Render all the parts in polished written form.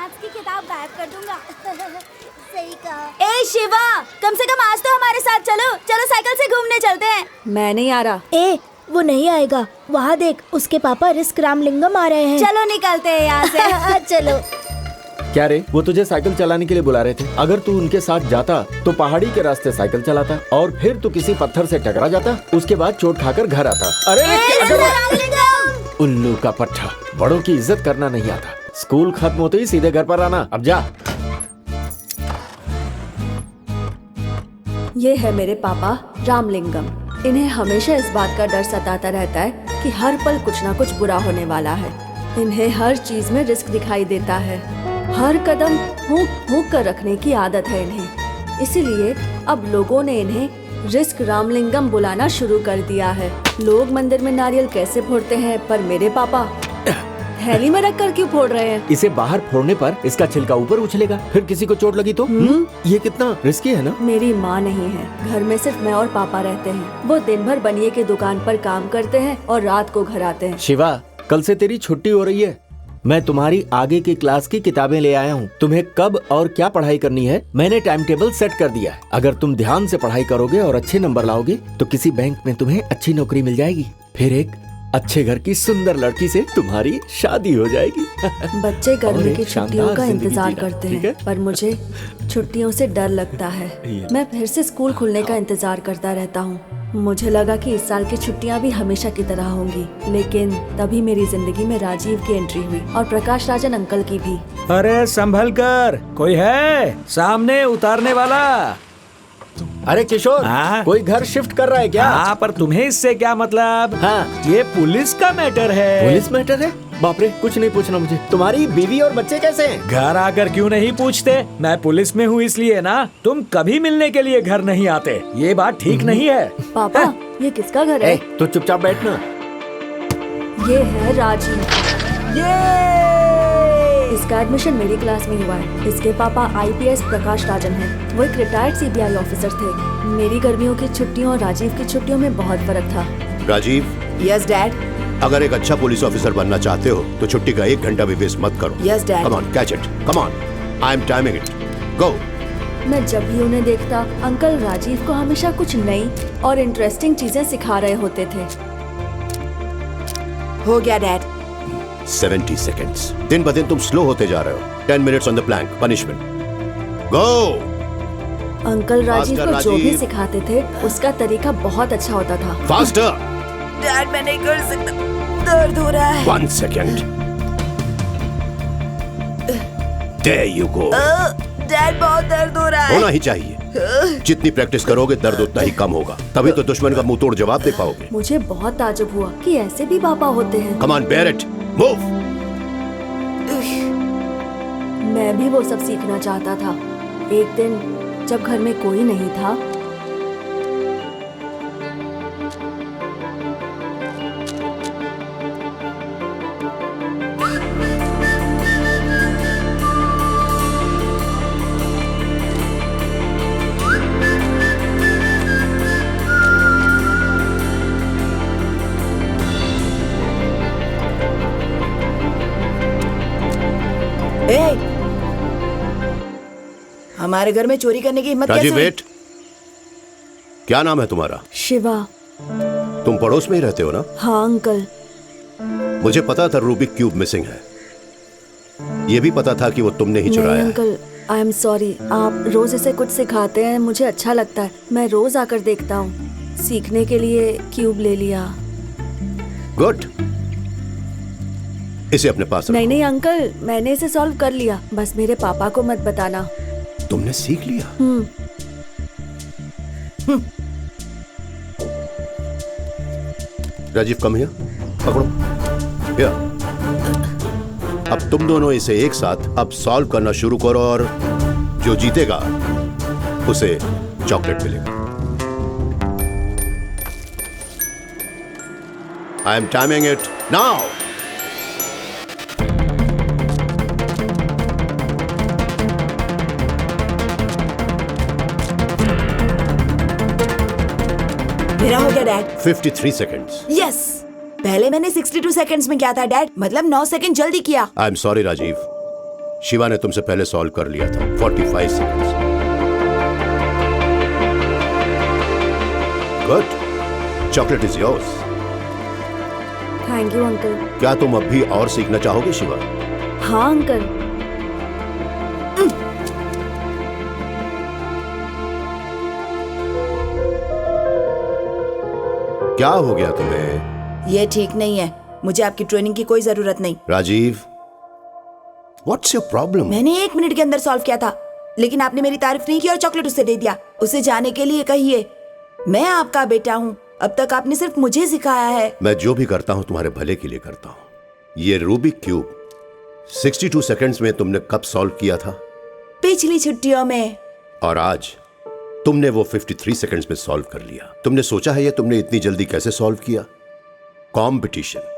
Maths की किताब गायब कर दूंगा। सही कहा। ए शिवा, कम से कम आज तो हमारे साथ चलो। चलो साइकिल से घूमने चलते हैं। मैं नहीं आ रहा। ए, वो नहीं आएगा। वहाँ देख, उसके पापा रिस्क रामलिंगम आ रहे हैं। चलो निकलते हैं यहाँ से। चलो। क्या रे, वो तुझे साइकिल चलाने के लिए बुला रहे थे। अगर तू उनके साथ जाता तो पहाड़ी के रास्ते साइकिल चलाता और फिर तू किसी पत्थर से टकरा जाता, उसके बाद चोट खाकर घर आता। अरे उल्लू का पट्टा, बड़ों की इज्जत करना नहीं आता। स्कूल खत्म होते ही सीधे घर पर आना। अब जा। ये है मेरे पापा रामलिंगम। इन्हें हमेशा इस बात का डर सताता रहता है कि हर पल कुछ ना कुछ बुरा होने वाला है। इन्हें हर चीज में रिस्क दिखाई देता है। हर कदम हुक कर रखने की आदत है इन्हें। इसीलिए अब लोगों ने इन्हें रिस्क रामलिंगम बुलाना शुरू कर दिया है। लोग मंदिर में नारियल कैसे फोड़ते हैं, पर मेरे पापा थैली में रख कर क्यों फोड़ रहे हैं? इसे बाहर फोड़ने पर इसका छिलका ऊपर उछलेगा, फिर किसी को चोट लगी तो ये कितना रिस्की है ना। मेरी माँ नहीं है, घर में सिर्फ मैं और पापा रहते हैं। वो दिन भर बनिए की दुकान पर काम करते हैं और रात को घर आते हैं। शिवा, कल से तेरी छुट्टी हो रही है। मैं तुम्हारी आगे की क्लास की किताबें ले आया हूँ। तुम्हें कब और क्या पढ़ाई करनी है मैंने टाइम टेबल सेट कर दिया है। अगर तुम ध्यान से पढ़ाई करोगे और अच्छे नंबर लाओगे तो किसी बैंक में तुम्हें अच्छी नौकरी मिल जाएगी। फिर एक अच्छे घर की सुंदर लड़की से तुम्हारी शादी हो जाएगी। बच्चे गर्मी की शानदार छुट्टियों का जिंदगी इंतजार जीना, करते ठीक हैं, है? पर मुझे छुट्टियों से डर लगता है। मैं फिर से स्कूल खुलने का इंतजार करता रहता हूँ। मुझे लगा कि इस साल की छुट्टियाँ भी हमेशा की तरह होंगी, लेकिन तभी मेरी जिंदगी में राजीव की एंट्री हुई और प्रकाश राजन अंकल की भी। अरे संभल कर, कोई है सामने उतारने वाला? अरे किशोर, हाँ? कोई घर शिफ्ट कर रहा है क्या? हाँ, पर तुम्हें इससे क्या मतलब? हाँ। ये पुलिस का मैटर है। पुलिस मैटर है? बाप रे, कुछ नहीं पूछना मुझे। तुम्हारी बीवी और बच्चे कैसे हैं? घर आकर क्यों नहीं पूछते? मैं पुलिस में हूँ इसलिए ना। तुम कभी मिलने के लिए घर नहीं आते, ये बात ठीक नहीं है। पापा, ये किसका घर है? तो चुपचाप बैठना। ये है राजीव। इसका एडमिशन मेरी क्लास में हुआ है। इसके पापा IPS प्रकाश राजन हैं। वो एक रिटायर्ड CBI ऑफिसर थे। मेरी गर्मियों की छुट्टियों और राजीव की छुट्टियों में बहुत फर्क था। Rajeev, yes dad. अगर एक अच्छा पुलिस ऑफिसर बनना चाहते हो तो छुट्टी का 1 घंटा भी वेस्ट मत करो। Yes dad. Come on, catch it. Come on, I am timing it. Go. मैं जब भी उन्हें देखता, अंकल राजीव को हमेशा कुछ नई और इंटरेस्टिंग चीजें सिखा रहे होते थे। हो गया डैड। 70 सेकेंड्स। दिन ब दिन तुम स्लो होते जा रहे हो। 10 minutes on the plank. Punishment. Go. Uncle Rajeev faster, को जो भी राजीव। सिखाते थे उसका तरीका बहुत अच्छा होता था। फास्टर। डैड मैं नहीं कर सकता, दर्द हो रहा है। 1 second. There you go. Dad बहुत दर्द हो रहा है। होना ही चाहिए। जितनी प्रैक्टिस करोगे दर्द उतना ही कम होगा, तभी तो दुश्मन का मुंह तोड़ जवाब दे पाओगे। मुझे बहुत ताज्जुब हुआ कि ऐसे भी पापा होते हैं। Come on, bear it. Move. मैं भी वो सब सीखना चाहता था। एक दिन जब घर में कोई नहीं था, हमारे घर में चोरी करने की हिम्मत कैसे राजीव, हुई? वेट। क्या नाम है तुम्हारा? शिवा। तुम पड़ोस में ही रहते हो ना? हाँ अंकल। मुझे पता था रूबिक क्यूब मिसिंग है। ये भी पता था कि वो तुमने ही नहीं चुराया है। Uncle, I am sorry. आप रोज इसे कुछ सिखाते हैं, मुझे अच्छा लगता है। मैं रोज आकर देखता हूँ। सीखने के लिए क्यूब ले लिया। गुड। इसे अपने पास रखो। नहीं नहीं अंकल, मैंने इसे सॉल्व कर लिया। बस मेरे पापा को मत बताना। तुमने सीख लिया? Rajeev, come here. पकड़ो। हियर। अब तुम दोनों इसे एक साथ अब सॉल्व करना शुरू करो और जो जीतेगा उसे चॉकलेट मिलेगा। आई एम टाइमिंग इट नाउ। मेरा हो गया डैड। 53 सेकेंड्स। यस, पहले मैंने 62 सेकंड्स में किया था डैड, मतलब 9 सेकंड जल्दी किया। I am sorry Rajeev, Shiva ने तुमसे पहले सॉल्व कर लिया था 45 seconds. Good, chocolate is yours. Thank you uncle. क्या तुम अब भी और सीखना चाहोगे शिवा? हाँ अंकल। क्या हो गया तुम्हें? ये ठीक नहीं है, मुझे आपकी ट्रेनिंग की कोई जरूरत नहीं। Rajeev, what's your problem? मैंने 1 मिनट के अंदर सॉल्व किया था, लेकिन आपने मेरी तारीफ नहीं की और चॉकलेट उसे दे दिया। उसे जाने के लिए कहिए, मैं आपका बेटा हूँ। अब तक आपने सिर्फ मुझे सिखाया है। मैं जो भी करता हूँ तुम्हारे भले के लिए करता हूँ। ये रूबिक क्यूब 62 सेकंड्स में तुमने कब सॉल्व किया था? पिछली छुट्टियों में। और आज तुमने वो 53 सेकंड्स में सॉल्व कर लिया। तुमने सोचा है ये तुमने इतनी जल्दी कैसे सॉल्व किया? कंपटीशन।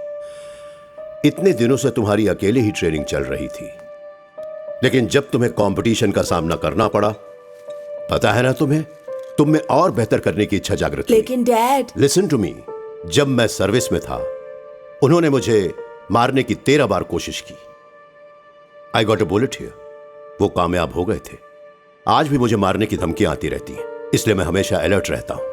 इतने दिनों से तुम्हारी अकेले ही ट्रेनिंग चल रही थी, लेकिन जब तुम्हें कंपटीशन का सामना करना पड़ा, पता है ना तुम्हें, तुम में और बेहतर करने की इच्छा जागृत हुई। लेकिन डैड, लिसन टू मी, जब मैं सर्विस में था उन्होंने मुझे मारने की 13 बार कोशिश की। I got a bullet here. वो कामयाब हो गए थे। आज भी मुझे मारने की धमकियां आती रहती हैं, इसलिए मैं हमेशा अलर्ट रहता हूं,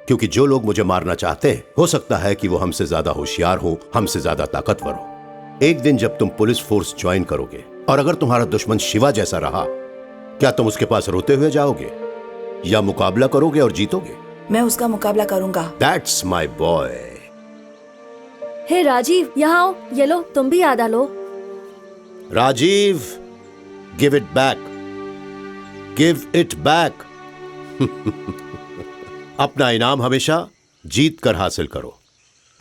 क्योंकि जो लोग मुझे मारना चाहते हैं हो सकता है कि वो हमसे ज्यादा होशियार हो, हमसे ज्यादा ताकतवर हो। एक दिन जब तुम पुलिस फोर्स ज्वाइन करोगे और अगर तुम्हारा दुश्मन शिवा जैसा रहा, क्या तुम उसके पास रोते हुए जाओगे या मुकाबला करोगे और जीतोगे? मैं उसका मुकाबला करूंगा। That's my boy. Hey Rajiv, यहाँ आओ, ये लो, तुम भी याद आ लो। Rajiv, give it back, give it back. अपना इनाम हमेशा जीत कर हासिल करो।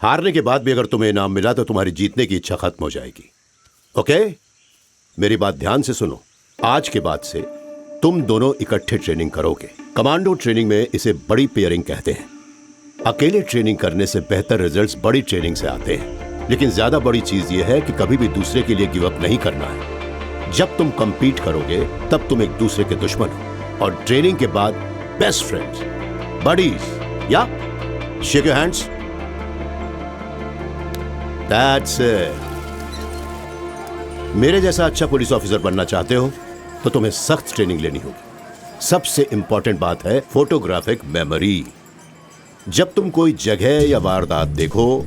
हारने के बाद भी अगर तुम्हें इनाम मिला तो तुम्हारी जीतने की इच्छा खत्म हो जाएगी। ओके? मेरी बात ध्यान से सुनो। आज के बाद से तुम दोनों इकट्ठे ट्रेनिंग करोगे। कमांडो ट्रेनिंग में इसे बड़ी पेयरिंग कहते हैं। अकेले ट्रेनिंग करने से बेहतर रिजल्ट्स बड़ी ट्रेनिंग से आते हैं, लेकिन ज्यादा बड़ी चीज यह है कि कभी भी दूसरे के लिए गिव अप नहीं करना है। जब तुम कंपीट करोगे तब तुम एक दूसरे के दुश्मन हो, और ट्रेनिंग के बाद बेस्ट फ्रेंड्स, बडीज। या shake your hands. That's it. मेरे जैसा अच्छा पुलिस ऑफिसर बनना चाहते हो तो तुम्हें सख्त ट्रेनिंग लेनी होगी। सबसे इंपॉर्टेंट बात है फोटोग्राफिक मेमोरी। जब तुम कोई जगह या वारदात देखो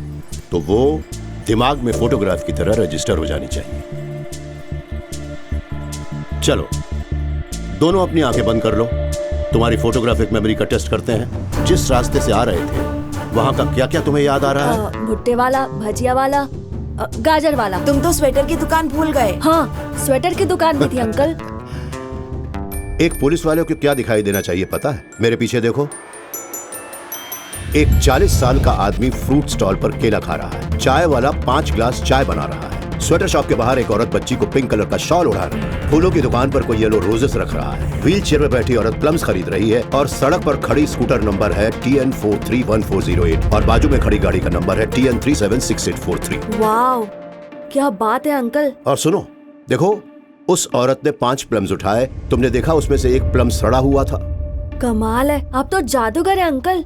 तो वो दिमाग में फोटोग्राफ की तरह रजिस्टर हो जानी चाहिए। चलो, दोनों अपनी आंखें बंद कर लो। तुम्हारी फोटोग्राफिक मेमोरी का टेस्ट करते हैं। जिस रास्ते से आ रहे थे वहां का क्या क्या तुम्हें याद आ रहा है? भुट्टे वाला, भजिया वाला, गाजर वाला। तुम तो स्वेटर की दुकान भूल गए। हाँ, स्वेटर की दुकान भी थी अंकल। एक पुलिस वाले को क्या दिखाई देना चाहिए पता है? मेरे पीछे देखो। एक 40 साल का आदमी फ्रूट स्टॉल पर केला खा रहा है। चाय वाला 5 ग्लास चाय बना रहा है। स्वेटर शॉप के बाहर एक औरत बच्ची को पिंक कलर का शॉल उड़ा रही है। फूलों की दुकान पर कोई येलो रोजेस रख रहा है। व्हील चेयर में बैठी औरत प्लम्स खरीद रही है, और सड़क पर खड़ी स्कूटर नंबर है TN431408 और बाजू में खड़ी गाड़ी का नंबर है TN376843। वाओ, क्या बात है अंकल। और सुनो, देखो, उस औरत ने 5 प्लम्स उठाए। तुमने देखा उसमें से एक प्लम सड़ा हुआ था। कमाल है, आप तो जादूगर हैं अंकल।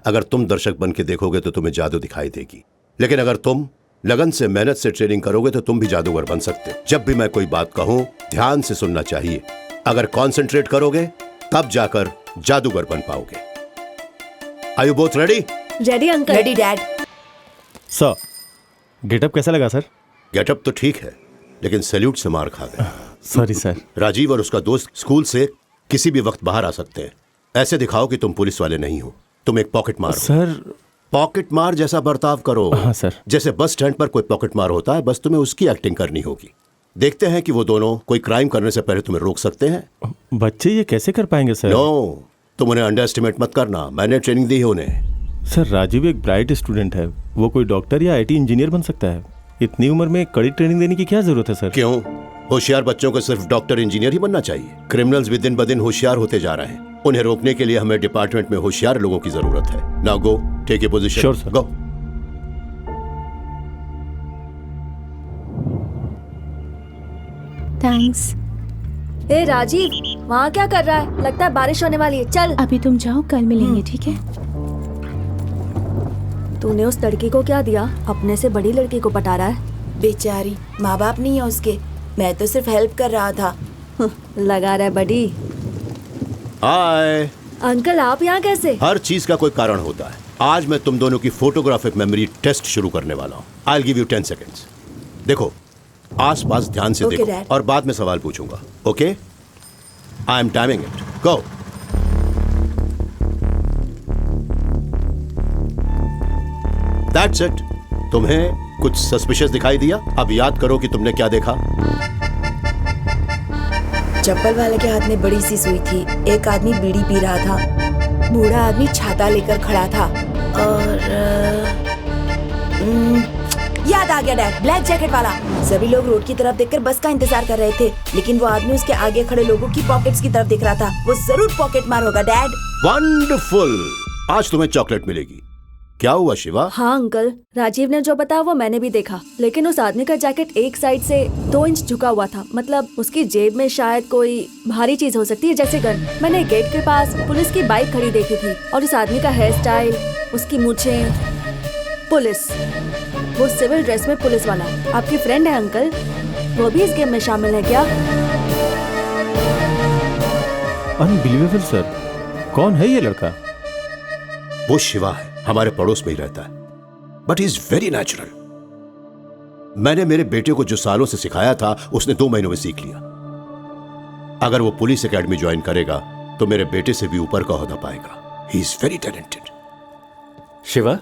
अगर तुम दर्शक बन के देखोगे तो तुम्हें जादू दिखाई देगी, लेकिन अगर तुम लगन से मेहनत से ट्रेनिंग करोगे तो तुम भी जादूगर बन सकते। जब भी मैं कोई बात कहूं ध्यान से सुनना चाहिए। अगर कंसंट्रेट करोगे तब जाकर जादूगर बन पाओगे। Are you both ready? Ready uncle. Ready dad. Sir, getup कैसा लगा सर? गेटअप तो ठीक है, लेकिन सैल्यूट से मार खा गए। Sorry sir. राजीव और उसका दोस्त स्कूल से किसी भी वक्त बाहर आ सकते हैं। ऐसे दिखाओ कि तुम पुलिस वाले नहीं हो। तुम एक पॉकेट मार हो। सर, पॉकेट मार जैसा बर्ताव करो। हाँ सर। जैसे बस स्टैंड पर कोई पॉकेट मार होता है, बस तुम्हें उसकी एक्टिंग करनी होगी। देखते हैं कि वो दोनों कोई क्राइम करने से पहले तुम्हें रोक सकते हैं। बच्चे ये कैसे कर पाएंगे सर? नो, तुम उन्हें अंडर एस्टिमेट मत करना। मैंने ट्रेनिंग दी है उन्हें। सर, राजीव एक ब्राइट स्टूडेंट है। वो कोई डॉक्टर या IT इंजीनियर बन सकता है। इतनी उम्र में कड़ी ट्रेनिंग देने की क्या जरूरत है सर? क्यों? होशियार बच्चों को सिर्फ डॉक्टर इंजीनियर ही बनना चाहिए। क्रिमिनल्स भी दिन ब दिन होशियार होते जा रहे हैं। उन्हें रोकने के लिए हमें डिपार्टमेंट में होशियार लोगों की जरूरत है। Now go, take your position. Sure, sir. Go. Thanks. ए राजीव, वहाँ क्या कर रहा है? लगता है बारिश होने वाली है। चल। अभी तुम जाओ, कल मिलेंगे, ठीक है? तूने उस लड़की को क्या दिया? अपने से बड़ी लड़की को पटा रहा है। बेचारी, माँ बाप नहीं है उसके। मैं तो सिर्फ हेल्प कर रहा था। लगा रहा है बड़ी। हाय। अंकल आप यहाँ कैसे? हर चीज का कोई कारण होता है। आज मैं तुम दोनों की फोटोग्राफिक मेमोरी टेस्ट शुरू करने वाला हूँ। I'll give you 10 seconds. देखो, आसपास ध्यान से Okay, देखो Dad. और बाद में सवाल पूछूंगा। Okay? I am timing it. Go. That's it. तुम्हें कुछ सस्पिशियस दिखाई दिया? अब याद करो कि तुमने क्या देखा। चप्पल वाले के हाथ में बड़ी सी सुई थी। एक आदमी बीड़ी पी रहा था। बूढ़ा आदमी छाता लेकर खड़ा था। और याद आ गया डैड, ब्लैक जैकेट वाला। सभी लोग रोड की तरफ देखकर बस का इंतजार कर रहे थे, लेकिन वो आदमी उसके आगे खड़े लोगों की पॉकेट्स की तरफ देख रहा था। वो जरूर पॉकेट मार होगा डैड। वंडरफुल। आज तुम्हें चॉकलेट मिलेगी। क्या हुआ शिवा? हाँ अंकल, राजीव ने जो बताया वो मैंने भी देखा, लेकिन उस आदमी का जैकेट एक साइड से 2 इंच झुका हुआ था। मतलब उसकी जेब में शायद कोई भारी चीज हो सकती है, जैसे गन। मैंने गेट के पास पुलिस की बाइक खड़ी देखी थी, और उस आदमी का हेयर स्टाइल, उसकी मूछें, पुलिस, वो सिविल ड्रेस में पुलिस वाला। आपकी फ्रेंड है अंकल, वो भी इस गेम में शामिल है क्या? अनबिलीवेबल सर, कौन है ये लड़का? वो शिवा है, हमारे पड़ोस में ही रहता है, but he is very natural. मैंने मेरे बेटे को जो सालों से सिखाया था उसने 2 महीनों में सीख लिया। अगर वो पुलिस एकेडमी ज्वाइन करेगा तो मेरे बेटे से भी ऊपर का ओहदा पाएगा। He is very talented. Shiva,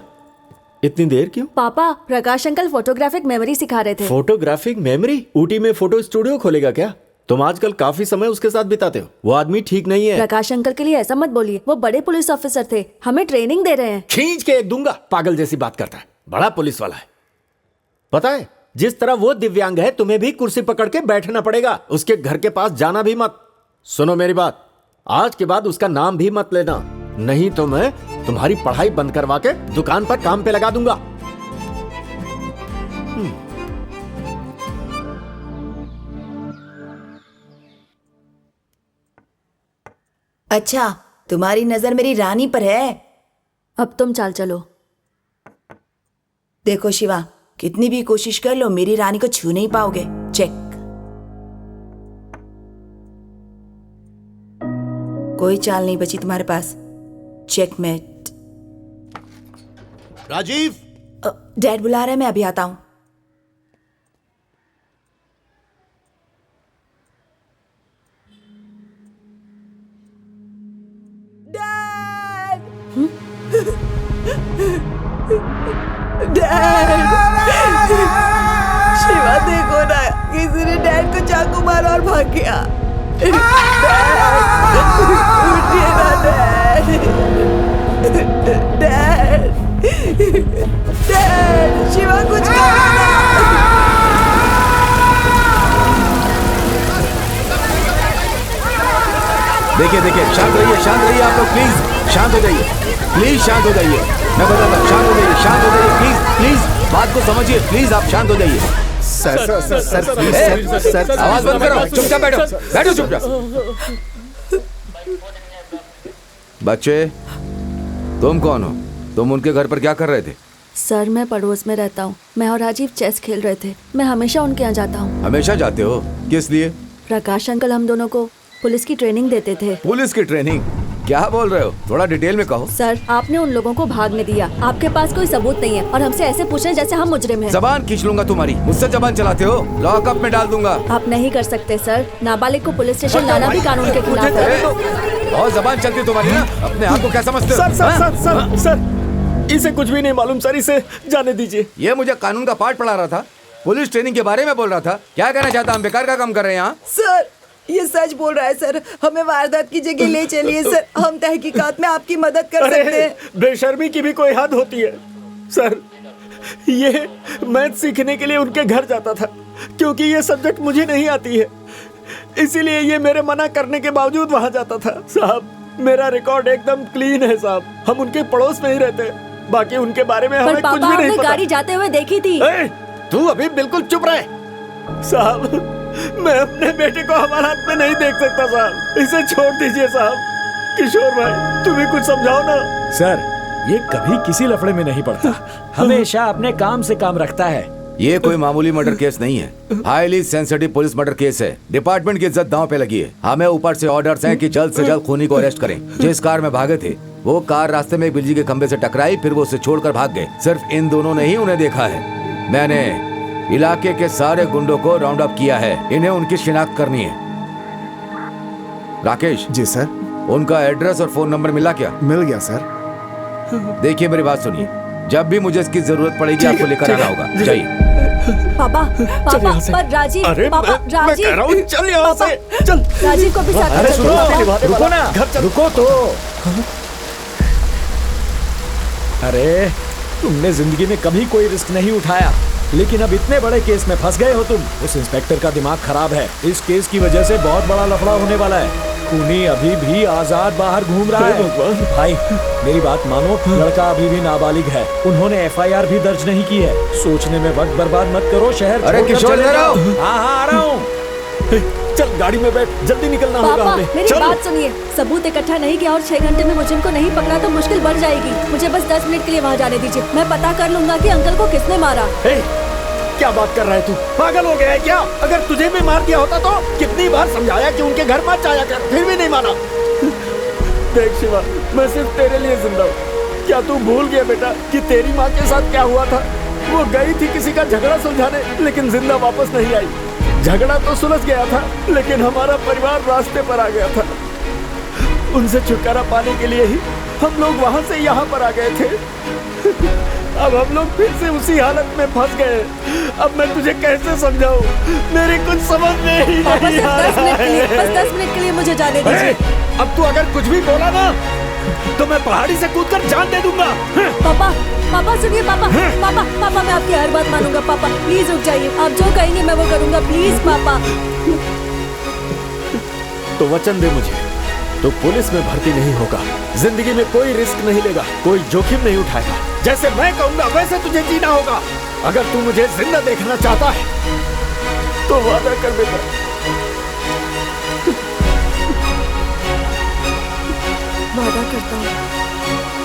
इतनी देर क्यों? पापा, प्रकाश अंकल फोटोग्राफिक मेमोरी सिखा रहे थे। Photographic memory? ऊटी में फोटो स्टूडियो खोलेगा क्या? तुम आजकल काफी समय उसके साथ बिताते हो। वो आदमी ठीक नहीं है। प्रकाश अंकल के लिए ऐसा मत बोलिए, वो बड़े पुलिस ऑफिसर थे, हमें ट्रेनिंग दे रहे हैं। खींच के एक दूंगा। पागल जैसी बात करता है, बड़ा पुलिस वाला है। पता है, जिस तरह वो दिव्यांग है, तुम्हें भी कुर्सी पकड़ के बैठना पड़ेगा। उसके घर के पास जाना भी मत। सुनो मेरी बात, आज के बाद उसका नाम भी मत लेना, नहीं तो मैं तुम्हारी पढ़ाई बंद करवा के दुकान पर काम पे लगा दूंगा। अच्छा, तुम्हारी नजर मेरी रानी पर है। अब तुम चाल चलो। देखो शिवा, कितनी भी कोशिश कर लो, मेरी रानी को छू नहीं पाओगे। चेक। कोई चाल नहीं बची तुम्हारे पास। चेकमेट। राजीव, डैड बुला रहे हैं, मैं अभी आता हूं। डैड, शिवा देखो ना, किसी ने डैड को चाकू मारा और भाग गया। उठिए ना डैड। डैड, डैड, शिवा कुछ करो ना। देखिए देखिए, शांत रहिए आप लोग, प्लीज शांत हो जाइए, प्लीज शांत हो जाइए। मैं बताता हूँ, शांत हो जाइए, प्लीज प्लीज बात को समझिए, प्लीज आप शांत हो जाइए। सर, आवाज बंद करो, चुपचाप बैठो, बैठो चुपचाप। बच्चे, तुम कौन हो? तुम उनके घर पर क्या कर रहे थे? सर, मैं पड़ोस में रहता हूँ। मैं और राजीव चेस खेल रहे थे। मैं हमेशा उनके यहाँ जाता हूँ। हमेशा जाते हो? किस लिए? प्रकाश अंकल हम दोनों को पुलिस की ट्रेनिंग देते थे। पुलिस की ट्रेनिंग? क्या बोल रहे हो? थोड़ा डिटेल में कहो। सर, आपने उन लोगों को भागने दिया। आपके पास कोई सबूत नहीं है और हमसे ऐसे पूछ रहे जैसे हम मुजरिम हैं। जबान खींच लूंगा तुम्हारी। मुझसे जबान चलाते हो, लॉकअप में डाल दूंगा। आप नहीं कर सकते सर। नाबालिग को पुलिस स्टेशन लाना भी कानून के खिलाफ है। बहुत जबान चलती तुम्हारी ना। अपने आप को क्या समझते हो? सर, इसे कुछ भी नहीं मालूम सर, इसे जाने दीजिए। ये मुझे कानून का पाठ पढ़ा रहा था, पुलिस ट्रेनिंग के बारे में बोल रहा था। क्या कहना चाहता? हम बेकार का काम कर रहे हैं यहाँ। सर, ये सच बोल रहा है सर। हमें वारदात की जगह ले चलिए सर, हम तहकीकात में आपकी मदद कर सकते हैं। बेशर्मी की भी कोई हद होती है सर। ये मैथ सीखने के लिए उनके घर जाता था, क्योंकि ये सब्जेक्ट मुझे नहीं आती है, इसीलिए ये मेरे मना करने के बावजूद वहां जाता था। साहब, मेरा रिकॉर्ड एकदम क्लीन है साहब। हम उनके पड़ोस में ही रहते, बाकी उनके बारे में हमें कुछ भी नहीं पता। गाड़ी जाते हुए देखी थी। तू अभी बिल्कुल चुप रहे साहब। मैं अपने बेटे को हमारे हाथ में नहीं देख सकता साहब, इसे छोड़ दीजिए साहब। किशोर भाई, तुम ही कुछ समझाओ ना। सर, ये कभी किसी लफड़े में नहीं पड़ता, हमेशा अपने काम से काम रखता है। ये कोई मामूली मर्डर केस नहीं है, highly sensitive police murder case है। डिपार्टमेंट की इज्जत दांव पे लगी है। हमें ऊपर से ऑर्डर्स हैं कि जल्द से जल्द खूनी को अरेस्ट करें। जिस कार में भागे थे वो कार रास्ते में एक बिजली के खंभे से टकराई, फिर वो उसे छोड़कर भाग गए। सिर्फ इन दोनों ने ही उन्हें देखा है। मैंने इलाके के सारे गुंडों को राउंड अप किया है, इन्हें उनकी शिनाख्त करनी है। राकेश जी सर। उनका एड्रेस और फोन नंबर मिला क्या? मिल गया सर। देखिए मेरी बात सुनिए, जब भी मुझे इसकी जरूरत पड़ेगी आपको लेकर आना होगा। जाइए। पापा पापा पर राजीव, पापा राजीव, कह रहा हूँ, चल यहाँ से, चल। राजीव को भी साथ अरे में सुनो, चलो। रुको ना, रुको तो। अरे तुमने जिंदगी में कभी कोई रिस्क नहीं उठाया, लेकिन अब इतने बड़े केस में फंस गए हो तुम। उस इंस्पेक्टर का दिमाग खराब है। इस केस की वजह से बहुत बड़ा लफड़ा होने वाला है। खूनी अभी भी आजाद बाहर घूम रहा है। भाई मेरी बात मानो, लड़का अभी भी नाबालिग है। उन्होंने FIR भी दर्ज नहीं की है। सोचने में वक्त बर्बाद मत करो, शहर अरे छोड़कर किशोर, चले इधर जाओ। आओ। हाँ आ रहा हूँ। चल गाड़ी में बैठ, जल्दी निकलना होगा पापा हमें। मेरी चल। बात सुनिए, सबूत इकट्ठा नहीं किया और 6 घंटे में मुझे इनको नहीं पकड़ा तो मुश्किल बढ़ जाएगी। मुझे बस 10 मिनट के लिए वहाँ जाने दीजिए। मैं पता कर लूंगा कि अंकल को किसने मारा। क्या बात कर रहा है तू? पागल हो गया है क्या? अगर तुझे भी मार दिया होता तो कितनी बार समझाया कि उनके घर मत जाया कर, फिर भी नहीं माना। देख शिवा, मैं सिर्फ तेरे लिए जिंदा हूँ। क्या तू भूल गया बेटा कि तेरी माँ के साथ क्या हुआ था? वो गई थी किसी का झगड़ा सुलझाने, लेकिन जिंदा वापस नहीं आई। झगड़ा तो सुलझ गया था, लेकिन हमारा परिवार रास्ते पर आ गया था। उनसे छुटकारा पाने के लिए ही हम लोग वहाँ से यहाँ पर आ गए थे। अब हम लोग फिर से उसी हालत में फंस गए। अब मैं तुझे कैसे समझाऊं? मेरी कुछ समझ में ही पापा नहीं सिर्फ आ 10 रहा मिनट के लिए, बस है। 10 मिनट के लिए मुझे जाने दीजिए। अब तू अगर कुछ भी बोला ना तो मैं पहाड़ी से कूदकर जान दे दूंगा। पापा पापा सुनिए, पापा पापा पापा मैं आपकी हर बात मानूंगा। पापा प्लीज रुक जाइए, आप जो कहेंगे मैं वो करूंगा। प्लीज पापा। तो वचन दे मुझे, तो पुलिस में भर्ती नहीं होगा, जिंदगी में कोई रिस्क नहीं लेगा, कोई जोखिम नहीं उठाएगा। जैसे मैं कहूंगा वैसे तुझे जीना होगा। अगर तू मुझे जिंदा देखना चाहता है तो वादा कर बेटा। वादा करता हूँ।